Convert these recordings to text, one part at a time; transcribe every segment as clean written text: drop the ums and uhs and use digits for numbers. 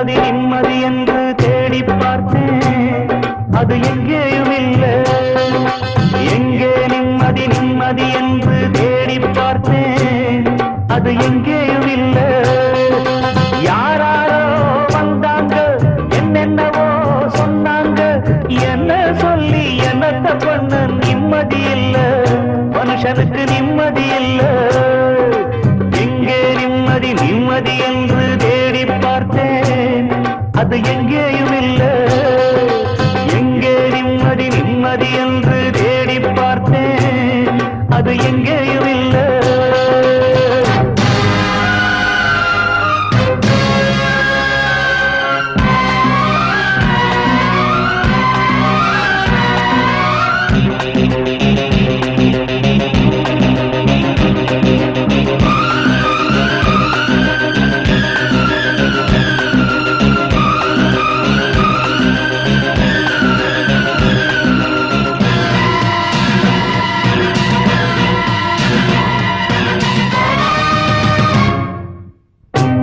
நிம்மதி நிம்மதி என்று தேடி பார்த்தேன், அது எங்கேயும் இல்லை. எங்கே நிம்மதி நிம்மதி என்று தேடி பார்த்தேன், அது எங்கேயும் இல்லை. யாராரோ வந்தாங்க, என்னென்னவோ சொன்னாங்க, என்ன சொல்லி என்னத்த பண்ண நிம்மதி இல்லை. மனுஷனுக்கு நிம்மதி இல்லை. எங்கே நிம்மதி நிம்மதி என்று தேடி பார்த்தேன், அது எங்கேயும் இல்லை. எங்கே நிம்மதி நிம்மதி என்று தேடி பார்த்தேன், அது எங்கேயும் இல்லை.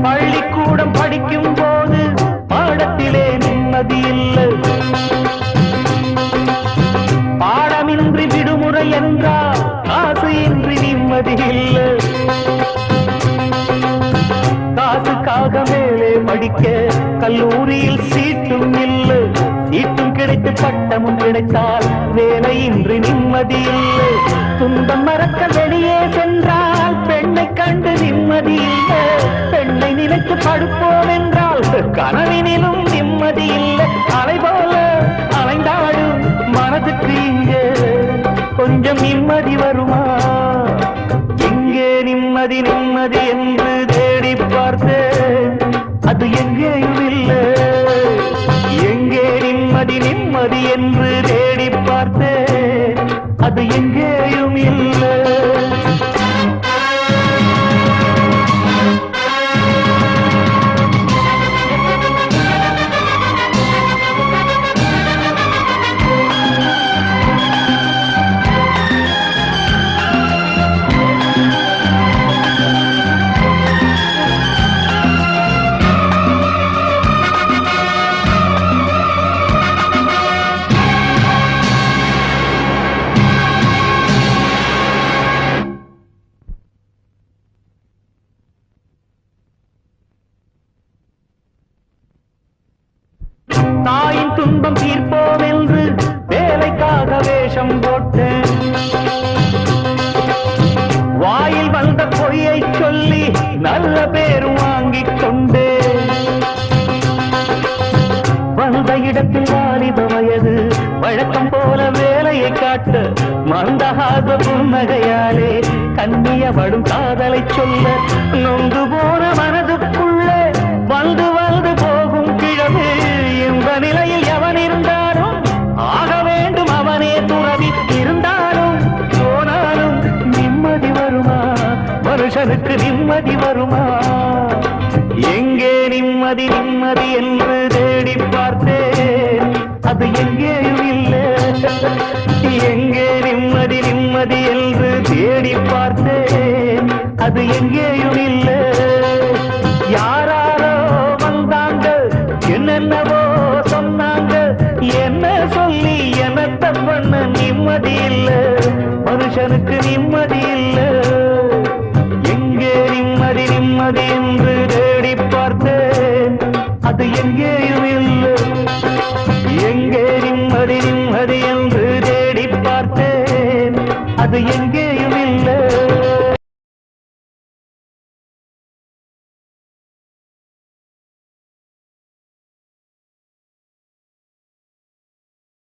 பள்ளிக்கூடம் படிக்கும் போது பாடத்திலே நிம்மதி இல்லை. பாடமின்றி விடுமுறை என்றால் காசு இன்றி நிம்மதி இல்லை. காசுக்காக மேலே படிக்க கல்லூரியில் சீட்டும் இல்லை. சீட்டும் கிடைத்து பட்டமும் கிடைத்தால் வேலையின்றி நிம்மதி இல்லை. துன்பம் மறக்க வெளியே சென்றால் பெண்ணை கண்டு நிம்மதி இல்லை. பெண்ணை நினைத்து படுப்போம் என்றால் கனவினிலும் நிம்மதி இல்லை. அலை போல அலைந்தாடும் மனதுக்கு இங்கே கொஞ்சம் நிம்மதி வருமா? எங்கே நிம்மதி நிம்மதி என்று தேடி பார்த்தேன், அது எங்கேயும் இல்லை. எங்கே நிம்மதி நிம்மதி என்று தேடி பார்த்தேன், அது எங்கேயும் இல்லை. தாயின் துன்பம் தீர்ப்போம் என்று வேலைக்காக வேஷம் போட்டேன். வாயில் வந்த பொய்யை சொல்லி நல்ல பேரும் வாங்கிக் கொண்டேன். வந்த இடத்தில் வாலிப வயது வழக்கம் போல வேலையை காட்ட மந்தகாத புன்னகையாலே கண்ணியப்படும் காதலை சொல்ல நொந்து போன மனதுக்குள்ளே வந்து வந்து போகும் கிழமை. இந்த நிலையில் எவன் இருந்தாலும் ஆக வேண்டும் அவனே துறவி. இருந்தாலும் போனாலும் நிம்மதி வருமா? மனுஷனுக்கு நிம்மதி வருமா? எங்கே நிம்மதி நிம்மதி என்று தேடி பார்த்தேன், அது எங்கேயும் இல்லை. எங்கே நிம்மதி நிம்மதி என்று தேடி பார்த்தேன், அது எங்கேயும் இல்லை. யாராரோ வந்தாங்க, என்னென்னவோ சொன்னாங்க, என்ன சொல்லி என்னத்த பண்ண நிம்மதி இல்லை. மனுஷனுக்கு நிம்மதி இல்லை. எங்கே நிம்மதி நிம்மதி என்று தேடி பார்த்தேன், அது எங்கேயும் இல்லை. எங்கே நிம்மதி நிம்மதி என்று தேடி பார்த்தேன், அது எங்கே